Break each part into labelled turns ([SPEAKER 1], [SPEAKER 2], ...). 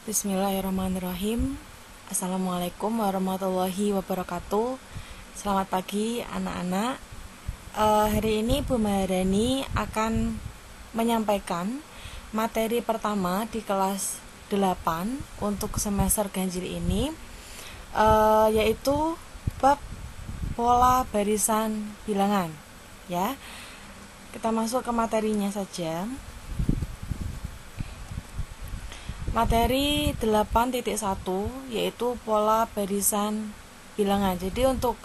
[SPEAKER 1] Bismillahirrahmanirrahim. Assalamualaikum warahmatullahi wabarakatuh. Selamat pagi anak-anak. Hari ini Bu Maharani akan menyampaikan materi pertama di kelas 8 untuk semester ganjil ini, yaitu bab pola barisan bilangan. Ya, kita masuk ke materinya saja. Materi 8.1 yaitu pola barisan bilangan. Jadi untuk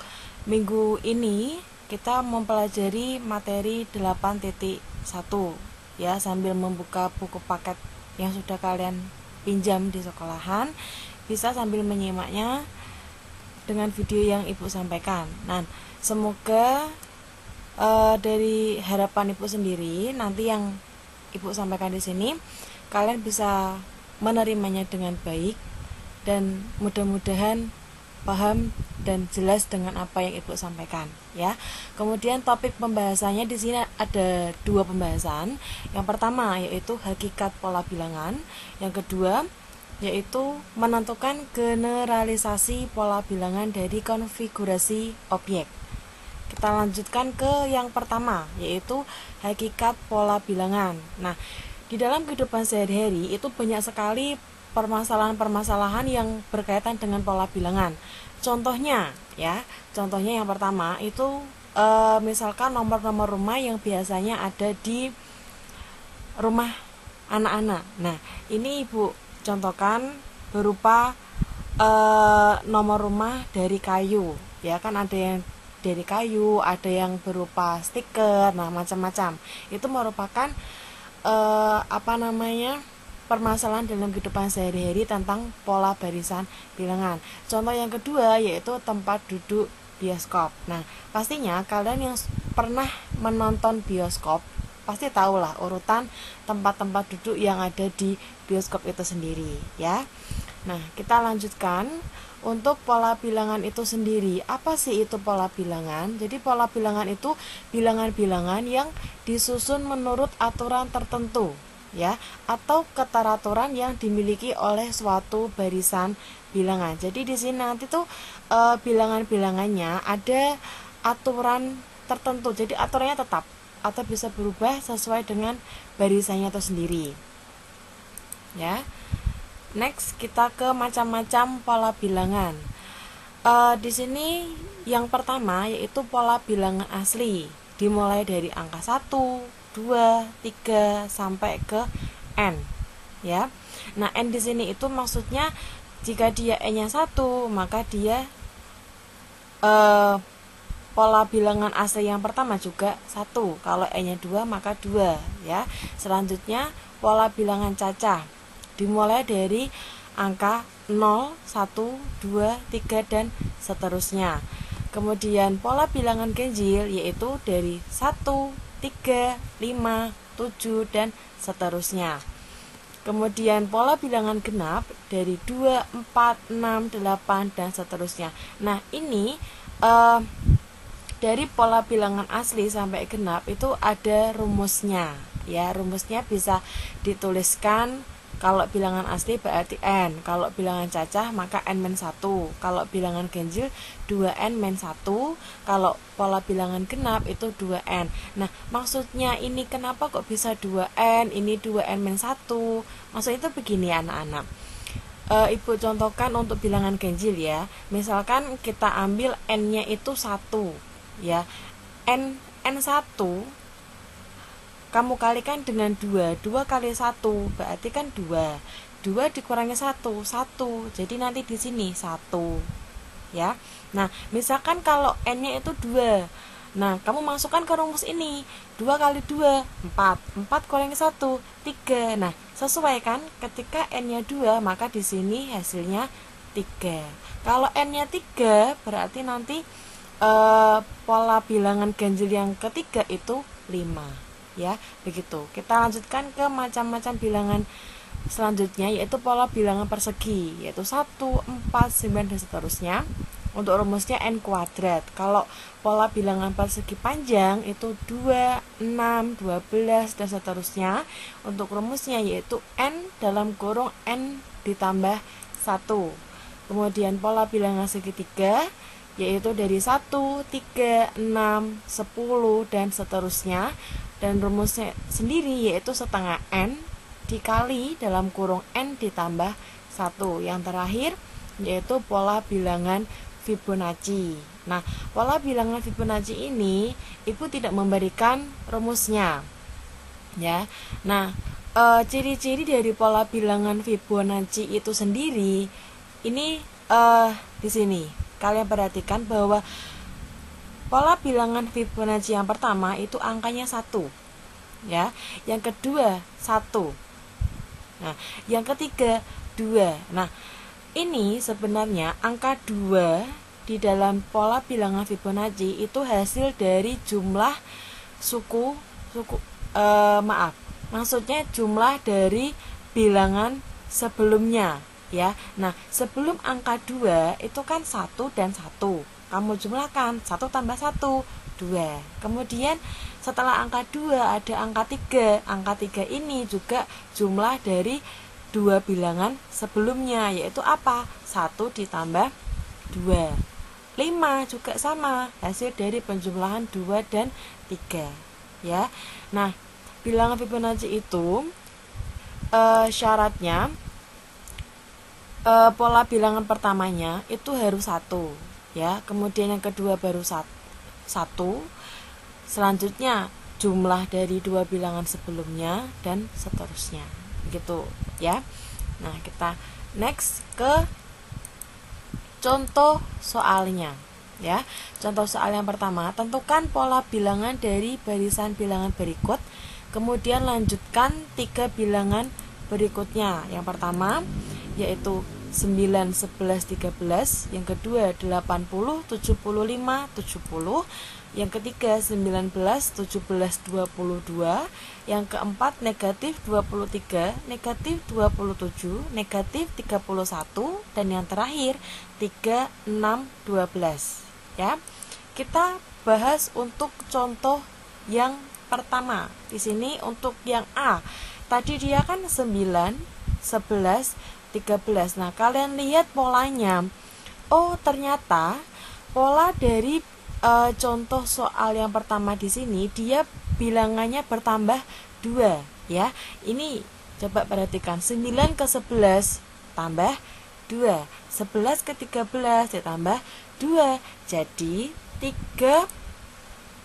[SPEAKER 1] minggu ini kita mempelajari materi 8.1 ya, sambil membuka buku paket yang sudah kalian pinjam di sekolahan, bisa sambil menyimaknya dengan video yang Ibu sampaikan. Nah, semoga dari harapan Ibu sendiri, nanti yang Ibu sampaikan di sini kalian bisa menerimanya dengan baik dan mudah-mudahan paham dan jelas dengan apa yang Ibu sampaikan ya. Kemudian topik pembahasannya di sini ada 2 pembahasan. Yang pertama yaitu hakikat pola bilangan, yang kedua yaitu menentukan generalisasi pola bilangan dari konfigurasi objek. Kita lanjutkan ke yang pertama yaitu hakikat pola bilangan. Nah, di dalam kehidupan sehari-hari itu banyak sekali permasalahan-permasalahan yang berkaitan dengan pola bilangan. Contohnya yang pertama itu misalkan nomor-nomor rumah yang biasanya ada di rumah anak-anak. Nah, ini Ibu contohkan berupa nomor rumah dari kayu. Ya kan, ada yang dari kayu, ada yang berupa stiker, nah macam-macam. Itu merupakan permasalahan dalam kehidupan sehari-hari tentang pola barisan bilangan. Contoh yang kedua yaitu tempat duduk bioskop. Nah, pastinya kalian yang pernah menonton bioskop pasti tahulah urutan tempat-tempat duduk yang ada di bioskop itu sendiri ya. Nah, kita lanjutkan untuk pola bilangan itu sendiri. Apa sih itu pola bilangan? Jadi pola bilangan itu bilangan-bilangan yang disusun menurut aturan tertentu ya, atau keteraturan yang dimiliki oleh suatu barisan bilangan. Jadi di sini nanti tuh bilangan-bilangannya ada aturan tertentu. Jadi aturannya tetap atau bisa berubah sesuai dengan barisannya itu sendiri. Ya. Next, kita ke macam-macam pola bilangan. Di sini yang pertama yaitu pola bilangan asli, dimulai dari angka 1, 2, 3 sampai ke n. Ya. Nah, n di sini itu maksudnya jika dia n-nya 1, maka dia pola bilangan asli yang pertama juga 1. Kalau n-nya 2, maka 2 ya. Selanjutnya pola bilangan cacah, dimulai dari angka 0, 1, 2, 3 dan seterusnya. Kemudian pola bilangan ganjil yaitu dari 1, 3, 5, 7 dan seterusnya. Kemudian pola bilangan genap dari 2, 4, 6, 8 dan seterusnya. Nah, ini dari pola bilangan asli sampai genap itu ada rumusnya. Ya, rumusnya bisa dituliskan. Kalau bilangan asli berarti n, kalau bilangan cacah maka n-1, kalau bilangan ganjil 2n-1, kalau pola bilangan genap itu 2n. Nah, maksudnya ini kenapa kok bisa 2n, ini 2n-1? Maksudnya itu begini anak-anak. Ibu contohkan untuk bilangan ganjil ya. Misalkan kita ambil n-nya itu 1 ya. n1 kamu kalikan dengan 2 kali 1 berarti kan 2 dikurangi 1 jadi nanti di sini 1 ya. Nah, misalkan kalau n-nya itu 2, nah kamu masukkan ke rumus ini 2 kali 2 4 kurangi 1 3. Nah, sesuai kan, ketika n-nya 2 maka di sini hasilnya 3. Kalau n-nya 3 berarti nanti pola bilangan ganjil yang ketiga itu 5 ya. Begitu. Kita lanjutkan ke macam-macam bilangan selanjutnya yaitu pola bilangan persegi, yaitu 1, 4, 9 dan seterusnya. Untuk rumusnya n kuadrat. Kalau pola bilangan persegi panjang itu 2, 6, 12, dan seterusnya. Untuk rumusnya yaitu n dalam kurung n ditambah 1. Kemudian pola bilangan segitiga yaitu dari 1, 3, 6, 10, dan seterusnya. Dan rumusnya sendiri yaitu setengah n dikali dalam kurung n ditambah 1. Yang terakhir yaitu pola bilangan Fibonacci. Nah, pola bilangan Fibonacci ini Ibu tidak memberikan rumusnya, ya. Nah, ciri-ciri dari pola bilangan Fibonacci itu sendiri ini di sini kalian perhatikan bahwa pola bilangan Fibonacci yang pertama itu angkanya 1, ya. Yang kedua 1. Nah, yang ketiga 2. Nah, ini sebenarnya angka 2 di dalam pola bilangan Fibonacci itu hasil dari jumlah maksudnya jumlah dari bilangan sebelumnya, ya. Nah, sebelum angka 2 itu kan 1 dan 1. Kamu jumlahkan 1 tambah 1, 2. Kemudian setelah angka 2 ada angka 3. Angka 3 ini juga jumlah dari dua bilangan sebelumnya, yaitu apa? 1 ditambah 2. 5 juga sama, hasil dari penjumlahan 2 dan 3, ya. Nah, bilangan Fibonacci itu syaratnya pola bilangan pertamanya itu harus 1, ya. Kemudian yang kedua baru 1. Selanjutnya jumlah dari dua bilangan sebelumnya dan seterusnya, gitu, ya. Nah, kita next ke contoh soalnya, ya. Contoh soal yang pertama, tentukan pola bilangan dari barisan bilangan berikut, kemudian lanjutkan 3 bilangan berikutnya. Yang pertama yaitu 9, 11, 13, yang kedua 80, 75, 70, yang ketiga 19, 17, 22, yang keempat negatif 23, negatif 27, negatif 31, dan yang terakhir 3, 6, 12, ya. Kita bahas untuk contoh yang pertama. Di sini untuk yang A, tadi dia kan 9, 11, 13. Nah, kalian lihat polanya. Oh, ternyata pola dari contoh soal yang pertama di sini dia bilangannya bertambah 2, ya. Ini coba perhatikan, 9 ke 11 tambah 2, 11 ke 13 ditambah 2. Jadi 3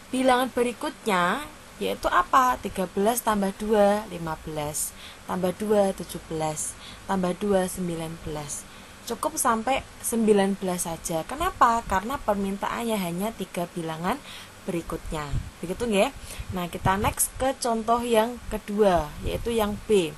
[SPEAKER 1] bilangan berikutnya yaitu apa? 13 tambah 2, 15, tambah 2, 17, tambah 2, 19. Cukup sampai 19 saja. Kenapa? Karena permintaannya hanya 3 bilangan berikutnya. Begitu nggih? Nah, kita next ke contoh yang kedua, yaitu yang B.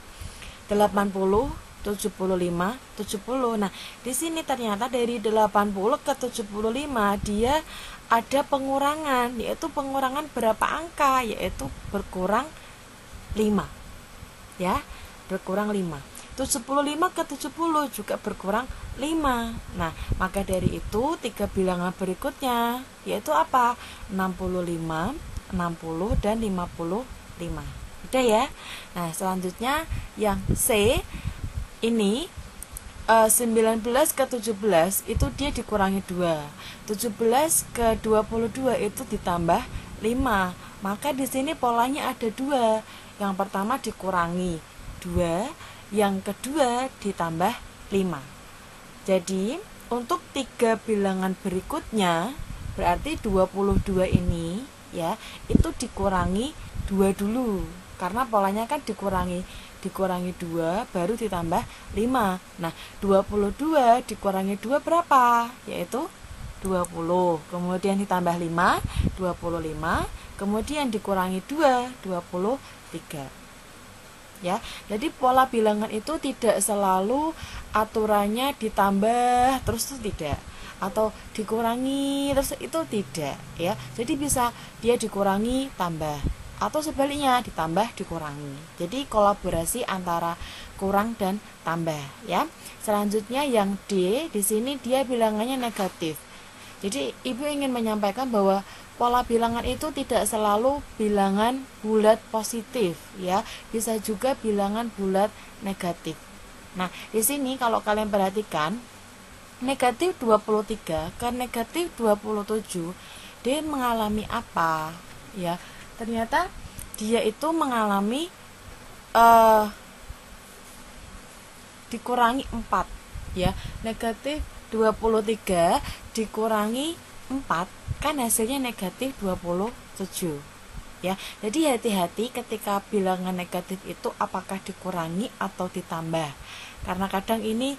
[SPEAKER 1] 80, 75, 70. Nah, di sini ternyata dari 80 ke 75 dia ada pengurangan, yaitu pengurangan berapa angka, yaitu berkurang 5, ya, berkurang 5. 75 ke 70 juga berkurang 5. Nah, maka dari itu 3 bilangan berikutnya yaitu apa? 65, 60, dan 55. Udah ya. Nah, selanjutnya yang C ini 19 ke 17 itu dia dikurangi 2. 17 ke 22 itu ditambah 5. Maka di sini polanya ada 2. Yang pertama dikurangi 2, yang kedua ditambah 5. Jadi untuk 3 bilangan berikutnya berarti 22 ini, ya, itu dikurangi 2 dulu. Karena polanya kan dikurangi 2 baru ditambah 5. Nah, 22 dikurangi 2 berapa? Yaitu 20. Kemudian ditambah 5, 25. Kemudian dikurangi 2, 23. Ya, jadi pola bilangan itu tidak selalu aturannya ditambah terus itu tidak, atau dikurangi terus itu tidak, ya. Jadi bisa dia dikurangi tambah, atau sebaliknya ditambah dikurangi. Jadi kolaborasi antara kurang dan tambah, ya. Selanjutnya yang D, di sini dia bilangannya negatif. Jadi ibu ingin menyampaikan bahwa pola bilangan itu tidak selalu bilangan bulat positif ya, bisa juga bilangan bulat negatif. Nah, di sini kalau kalian perhatikan negatif 23 ke negatif 27, dia mengalami apa? Ya, ternyata dia itu mengalami dikurangi 4 ya. Negatif 23 dikurangi 4 kan hasilnya negatif 27 ya. Jadi hati-hati ketika bilangan negatif itu apakah dikurangi atau ditambah, karena kadang ini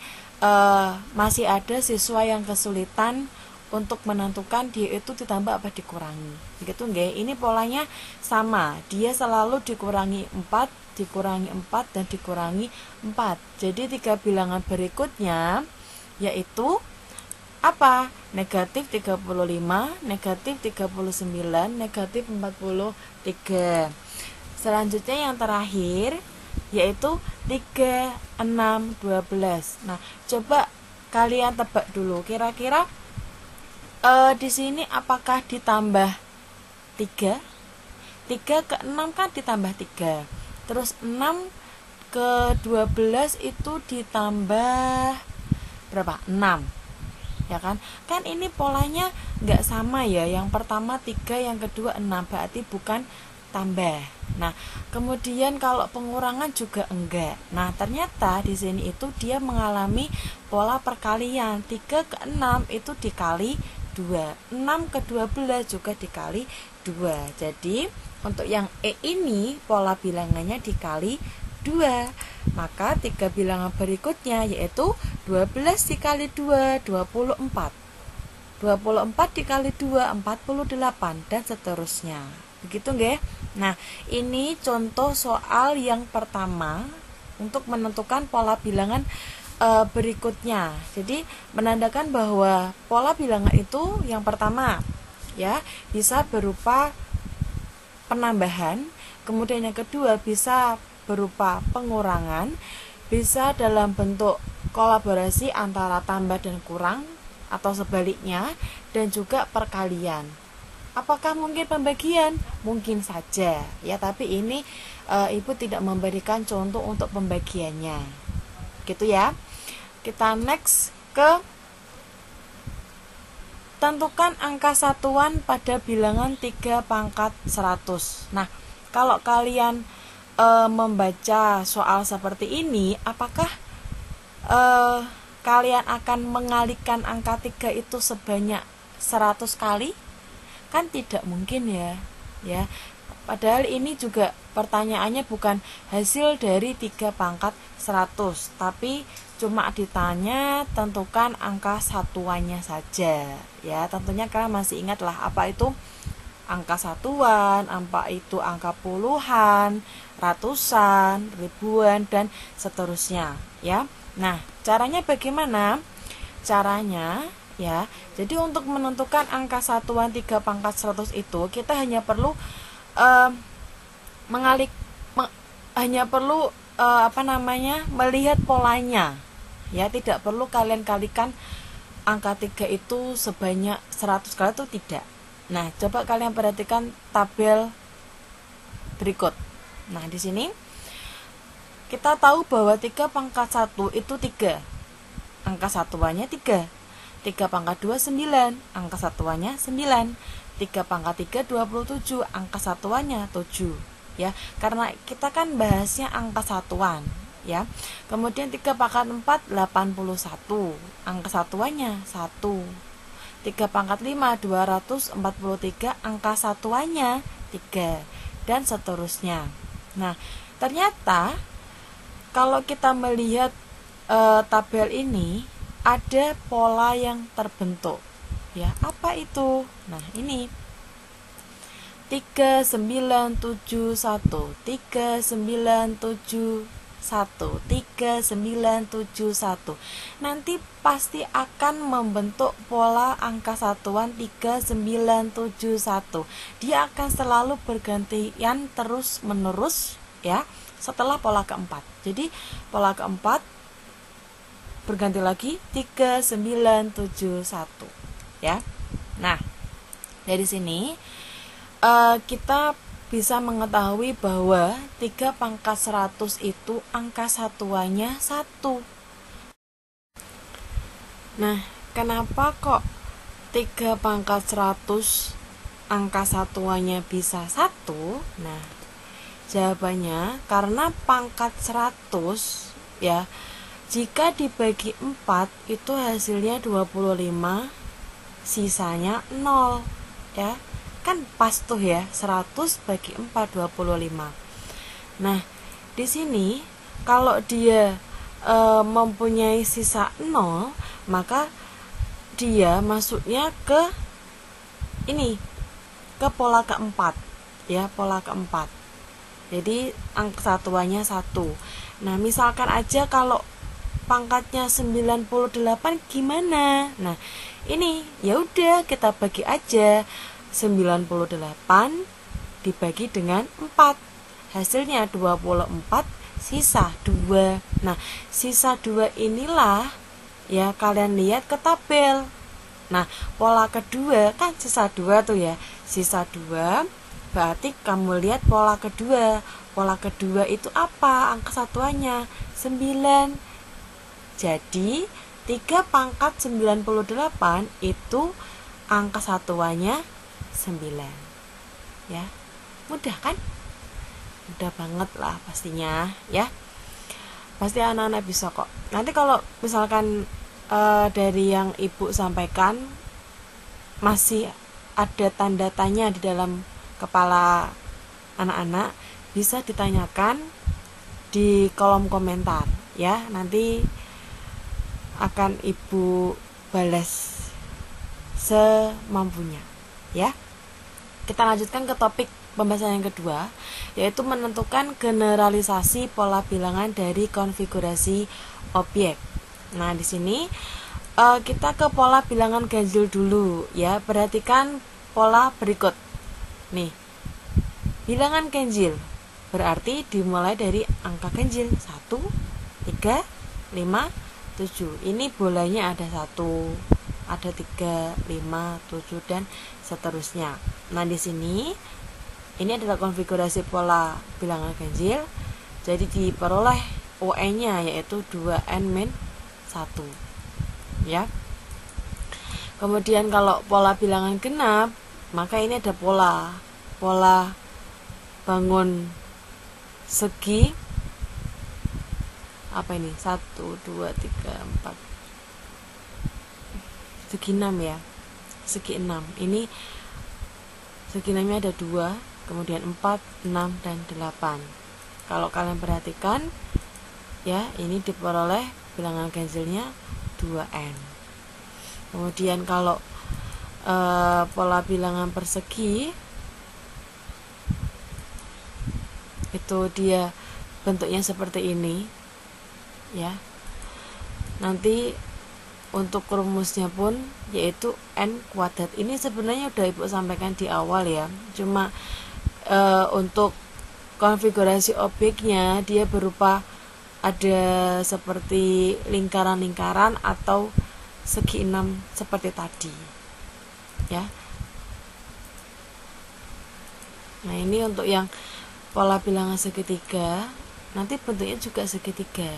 [SPEAKER 1] masih ada siswa yang kesulitan untuk menentukan dia itu ditambah apa dikurangi. Begitu nggak? Ini polanya sama, dia selalu dikurangi 4, dikurangi 4 dan dikurangi 4. Jadi 3 bilangan berikutnya yaitu apa? Negatif 35, negatif 39, negatif 43. Selanjutnya yang terakhir yaitu 3, 6, 12. Nah, coba kalian tebak dulu kira-kira di sini apakah ditambah 3? 3 ke 6 kan ditambah 3. Terus 6 ke 12 itu ditambah berapa? 6. Ya kan? Kan ini polanya nggak sama ya. Yang pertama 3, yang kedua 6. Berarti bukan tambah. Nah, kemudian kalau pengurangan juga enggak. Nah, ternyata di sini itu dia mengalami pola perkalian. 3 ke 6 itu dikali 2, 6 ke 12 juga dikali 2. Jadi untuk yang E ini pola bilangannya dikali 2. Maka 3 bilangan berikutnya yaitu 12 dikali 2, 24. 24 dikali 2, 48 dan seterusnya. Begitu nggih? Nah, ini contoh soal yang pertama untuk menentukan pola bilangan berikutnya. Jadi menandakan bahwa pola bilangan itu yang pertama ya bisa berupa penambahan, kemudian yang kedua bisa berupa pengurangan, bisa dalam bentuk kolaborasi antara tambah dan kurang atau sebaliknya, dan juga perkalian. Apakah mungkin pembagian? Mungkin saja ya, tapi ini Ibu tidak memberikan contoh untuk pembagiannya. Gitu ya. Kita next ke tentukan angka satuan pada bilangan 3 pangkat 100. Nah, kalau kalian membaca soal seperti ini, apakah kalian akan mengalihkan angka 3 itu sebanyak 100 kali? Kan tidak mungkin ya. Padahal ini juga pertanyaannya bukan hasil dari 3 pangkat 100, tapi cuma ditanya tentukan angka satuannya saja ya. Tentunya kalian masih ingat lah apa itu angka satuan, apa itu angka puluhan, ratusan, ribuan dan seterusnya ya. Nah, caranya bagaimana? Caranya ya, jadi untuk menentukan angka satuan 3 pangkat 100 itu kita hanya perlu melihat polanya ya. Tidak perlu kalian kalikan angka 3 itu sebanyak 100 kali, itu tidak. Nah, coba kalian perhatikan tabel berikut. Nah, di sini kita tahu bahwa 3 pangkat 1 itu 3. Angka satuannya 3. 3 pangkat 2 9, angka satuannya 9. 3 pangkat 3 27, angka satuannya 7 ya. Karena kita kan bahasnya angka satuan ya. Kemudian 3 pangkat 4 81, angka satuannya 1. 3 pangkat 5 243, angka satuannya 3 dan seterusnya. Nah, ternyata kalau kita melihat tabel ini ada pola yang terbentuk ya. Apa itu? Nah, ini 3971, 3971, 3971. Nanti pasti akan membentuk pola angka satuan 3971. Dia akan selalu bergantian terus menerus ya setelah pola keempat. Jadi pola keempat berganti lagi 3971 ya. Nah, Dari sini kita bisa mengetahui bahwa 3 pangkat 100 itu angka satuannya 1. Nah, kenapa kok 3 pangkat 100 angka satuannya bisa 1? Nah, jawabannya karena pangkat 100 ya, jika dibagi 4 itu hasilnya 25, sisanya 0 ya. Kan pas tuh ya, 100 bagi 4 25. Nah, di sini kalau dia mempunyai sisa 0, maka dia masuknya ke ini, ke pola keempat ya, pola keempat. Jadi angka satuannya 1. Nah, misalkan aja kalau pangkatnya 98 gimana? Nah, ini ya udah kita bagi aja 98 dibagi dengan 4. Hasilnya 24, sisa 2. Nah, sisa 2 inilah ya kalian lihat ke tabel. Nah, pola kedua kan sisa 2 tuh ya. Sisa 2 berarti kamu lihat pola kedua. Pola kedua itu apa? Angka satuannya 9. Jadi 3 pangkat 98 itu angka satuannya 9 ya. Mudah kan? Mudah banget lah pastinya ya. Pasti anak-anak bisa kok. Nanti kalau misalkan dari yang ibu sampaikan masih ada tanda tanya di dalam kepala anak-anak, bisa ditanyakan di kolom komentar ya. Nanti akan ibu balas semampunya ya. Kita lanjutkan ke topik pembahasan yang kedua, yaitu menentukan generalisasi pola bilangan dari konfigurasi objek. Nah, di sini kita ke pola bilangan ganjil dulu ya. Perhatikan pola berikut. Nih, bilangan ganjil berarti dimulai dari angka ganjil 1, 3, 5, 7. Ini bolanya ada 1, ada 3, 5, 7 dan seterusnya. Nah, di sini ini adalah konfigurasi pola bilangan ganjil. Jadi diperoleh OE-nya yaitu 2n-1 ya. Kemudian kalau pola bilangan genap, maka ini ada pola bangun segi apa ini? 1 2 3 4 segi 6 ya. Segi 6. Ini segi 6-nya ada 2, kemudian 4, 6 dan 8. Kalau kalian perhatikan ya, ini diperoleh bilangan ganjilnya 2n. Kemudian kalau pola bilangan persegi itu dia bentuknya seperti ini ya. Nanti untuk rumusnya pun yaitu n kuadrat. Ini sebenarnya udah ibu sampaikan di awal ya. Cuma untuk konfigurasi objeknya dia berupa ada seperti lingkaran-lingkaran atau segi 6 seperti tadi ya. Nah, ini untuk yang pola bilangan segitiga, nanti bentuknya juga segitiga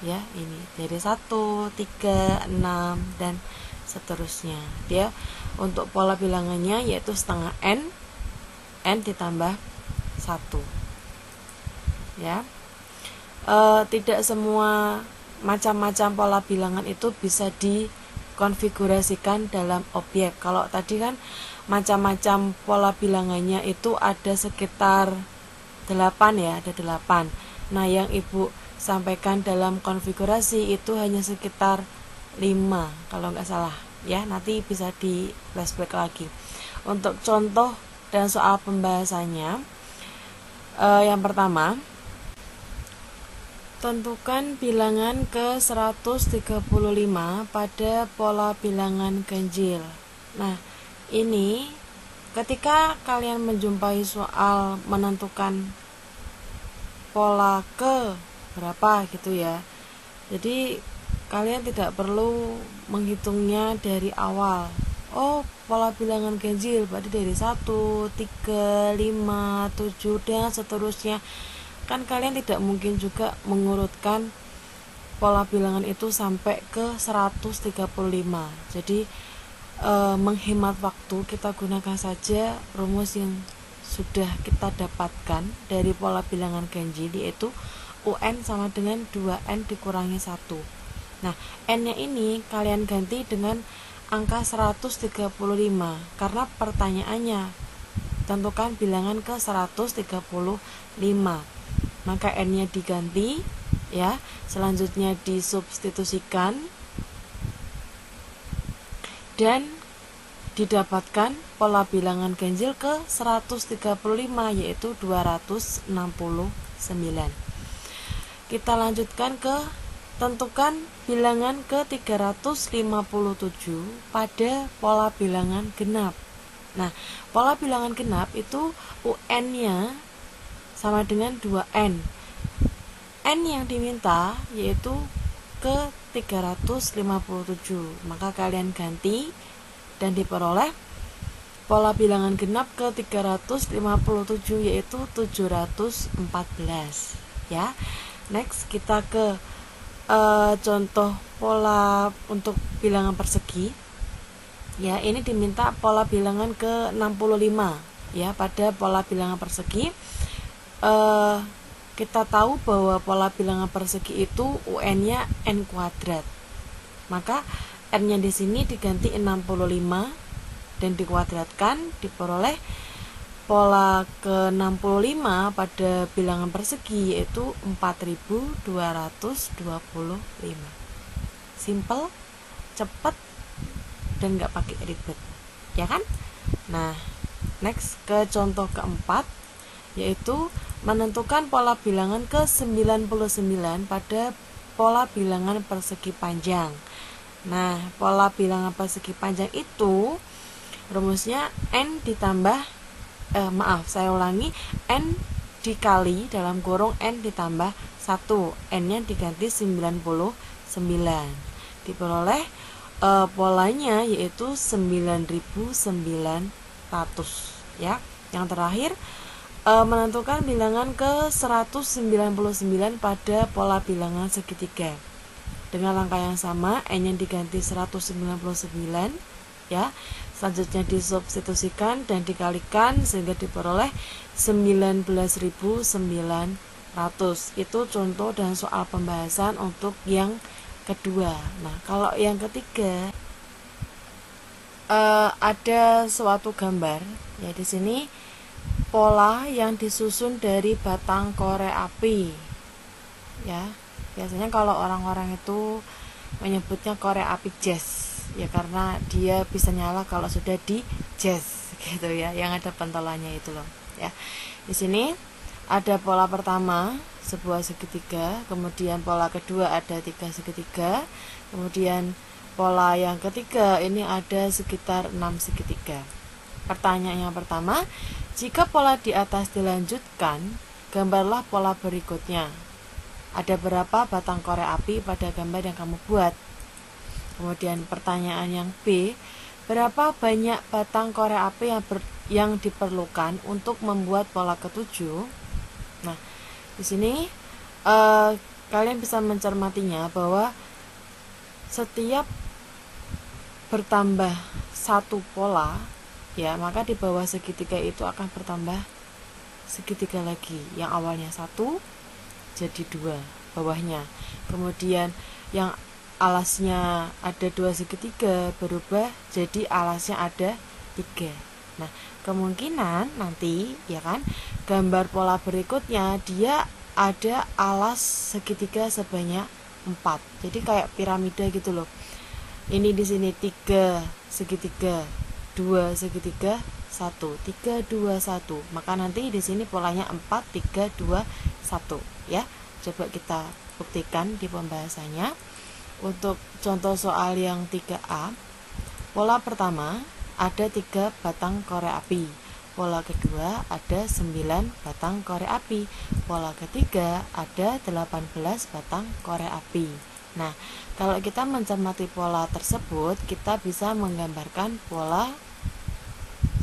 [SPEAKER 1] ya. Ini dari 1, 3, 6 dan seterusnya. Dia untuk pola bilangannya yaitu setengah n ditambah 1 ya. Tidak semua macam-macam pola bilangan itu bisa dikonfigurasikan dalam objek. Kalau tadi kan macam-macam pola bilangannya itu ada sekitar 8 ya, ada 8. Nah, yang ibu sampaikan dalam konfigurasi itu hanya sekitar 5 kalau nggak salah ya. Nanti bisa di flashback lagi. Untuk contoh dan soal pembahasannya, yang pertama, tentukan bilangan ke 135 pada pola bilangan ganjil. Nah, ini ketika kalian menjumpai soal menentukan pola ke berapa gitu ya, jadi kalian tidak perlu menghitungnya dari awal. oh pola bilangan ganjil berarti dari 1, 3, 5, 7 dan seterusnya. Kan kalian tidak mungkin juga mengurutkan pola bilangan itu sampai ke 135. Jadi menghemat waktu, kita gunakan saja rumus yang sudah kita dapatkan dari pola bilangan ganjil, yaitu UN sama dengan 2N dikurangi 1. Nah, N-nya ini kalian ganti dengan angka 135 karena pertanyaannya tentukan bilangan ke 135. Maka N-nya diganti ya. Selanjutnya disubstitusikan dan didapatkan pola bilangan ganjil ke 135 yaitu 269. Kita lanjutkan ke tentukan bilangan ke 357 pada pola bilangan genap. Nah, pola bilangan genap itu UN-nya sama dengan 2N. N yang diminta yaitu ke 357. Maka kalian ganti dan diperoleh pola bilangan genap ke 357 yaitu 714 ya. Next kita ke contoh pola untuk bilangan persegi ya. Ini diminta pola bilangan ke 65 ya. Pada pola bilangan persegi kita tahu bahwa pola bilangan persegi itu UN-nya N kuadrat. Maka N-nya di sini diganti 65 dan dikuadratkan, diperoleh pola ke-65 pada bilangan persegi yaitu 4225. Simple, cepat, dan nggak pakai ribet, ya kan? Nah, next ke contoh keempat yaitu menentukan pola bilangan ke-99 pada pola bilangan persegi panjang. Nah, pola bilangan persegi panjang itu rumusnya N ditambah saya ulangi, N dikali dalam kurung N ditambah 1. N-nya diganti 99. Diperoleh polanya yaitu 9900 ya. Yang terakhir menentukan bilangan ke 199 pada pola bilangan segitiga. Dengan langkah yang sama, N-nya diganti 199 ya. Selanjutnya disubstitusikan dan dikalikan sehingga diperoleh 19.900. Itu contoh dan soal pembahasan untuk yang kedua. Nah, kalau yang ketiga ada suatu gambar ya. Di sini pola yang disusun dari batang korek api ya. Biasanya kalau orang-orang itu menyebutnya korek api jas ya, karena dia bisa nyala kalau sudah di jas gitu ya, yang ada pentolannya itu loh ya. Di sini ada pola pertama sebuah segitiga, kemudian pola kedua ada 3 segitiga, kemudian pola yang ketiga ini ada sekitar 6 segitiga. Pertanyaan yang pertama, jika pola di atas dilanjutkan, gambarlah pola berikutnya. Ada berapa batang korek api pada gambar yang kamu buat? Kemudian pertanyaan yang B, berapa banyak batang korek api yang diperlukan untuk membuat pola ketujuh? Nah, di sini kalian bisa mencermatinya bahwa setiap bertambah satu pola ya, maka di bawah segitiga itu akan bertambah segitiga lagi. Yang awalnya 1 jadi 2 bawahnya. Kemudian yang alasnya ada 2 segitiga berubah jadi alasnya ada 3. Nah, kemungkinan nanti ya kan, gambar pola berikutnya dia ada alas segitiga sebanyak 4. Jadi kayak piramida gitu loh. Ini di sini 3 segitiga, 2 segitiga, 1, 3, 2, 1. Maka nanti di sini polanya 4, 3, 2, 1 ya. Coba kita buktikan di pembahasannya. Untuk contoh soal yang 3A, pola pertama ada 3 batang korek api, pola kedua ada 9 batang korek api, pola ketiga ada 18 batang korek api. Nah, kalau kita mencermati pola tersebut, kita bisa menggambarkan pola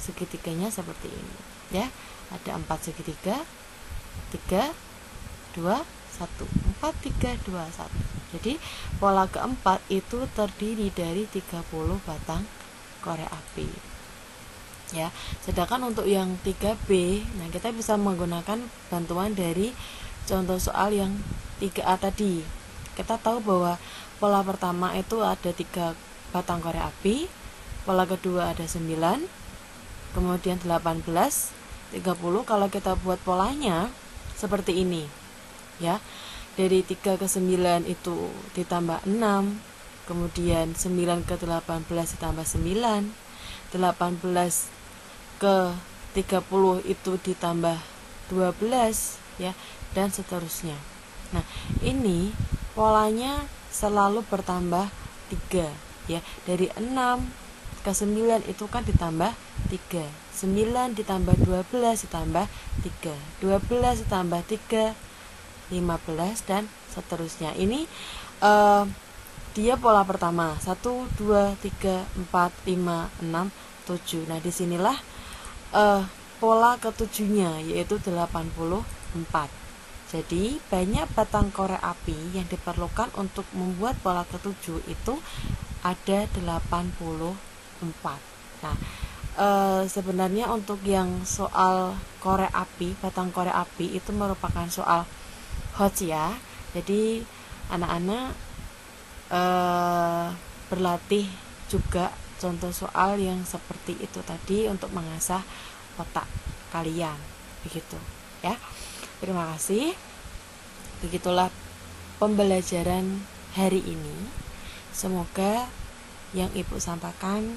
[SPEAKER 1] segitiganya seperti ini, ya. Ada 4 segitiga, 3, 2, 1, 4, 3, 2, 1. Jadi pola keempat itu terdiri dari 30 batang korek api, ya. Sedangkan untuk yang 3B, nah kita bisa menggunakan bantuan dari contoh soal yang 3A tadi. Kita tahu bahwa pola pertama itu ada 3 batang korek api, pola kedua ada 9, kemudian 18, 30. Kalau kita buat polanya seperti ini, ya. Dari 3 ke 9 itu ditambah 6, kemudian 9 ke 18 ditambah 9, 18 ke 30 itu ditambah 12, ya, dan seterusnya. Nah, ini polanya selalu bertambah 3, ya. Dari 6 ke 9 itu kan ditambah 3, 9 ditambah 12 ditambah 3, 12 ditambah 3, 15, dan seterusnya. Ini dia pola pertama, 1, 2, 3, 4, 5, 6, 7. Nah, disinilah pola ketujuhnya, yaitu 84. Jadi banyak batang korek api yang diperlukan untuk membuat pola ketujuh itu ada 84. Nah, sebenarnya untuk yang soal korek api, batang korek api itu merupakan soal hot, ya. Jadi anak-anak berlatih juga contoh soal yang seperti itu tadi untuk mengasah otak kalian, begitu, ya. Terima kasih. Begitulah pembelajaran hari ini. Semoga yang Ibu sampaikan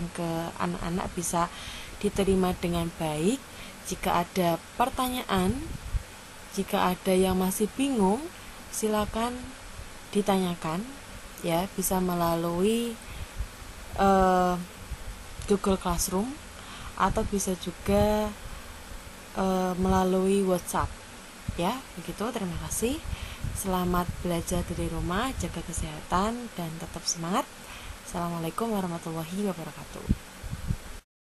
[SPEAKER 1] ke anak-anak bisa diterima dengan baik. Jika ada pertanyaan, jika ada yang masih bingung, silakan ditanyakan, ya, bisa melalui Google Classroom atau bisa juga melalui WhatsApp, ya. Begitu, terima kasih. Selamat belajar dari rumah, jaga kesehatan dan tetap semangat. Assalamualaikum warahmatullahi wabarakatuh.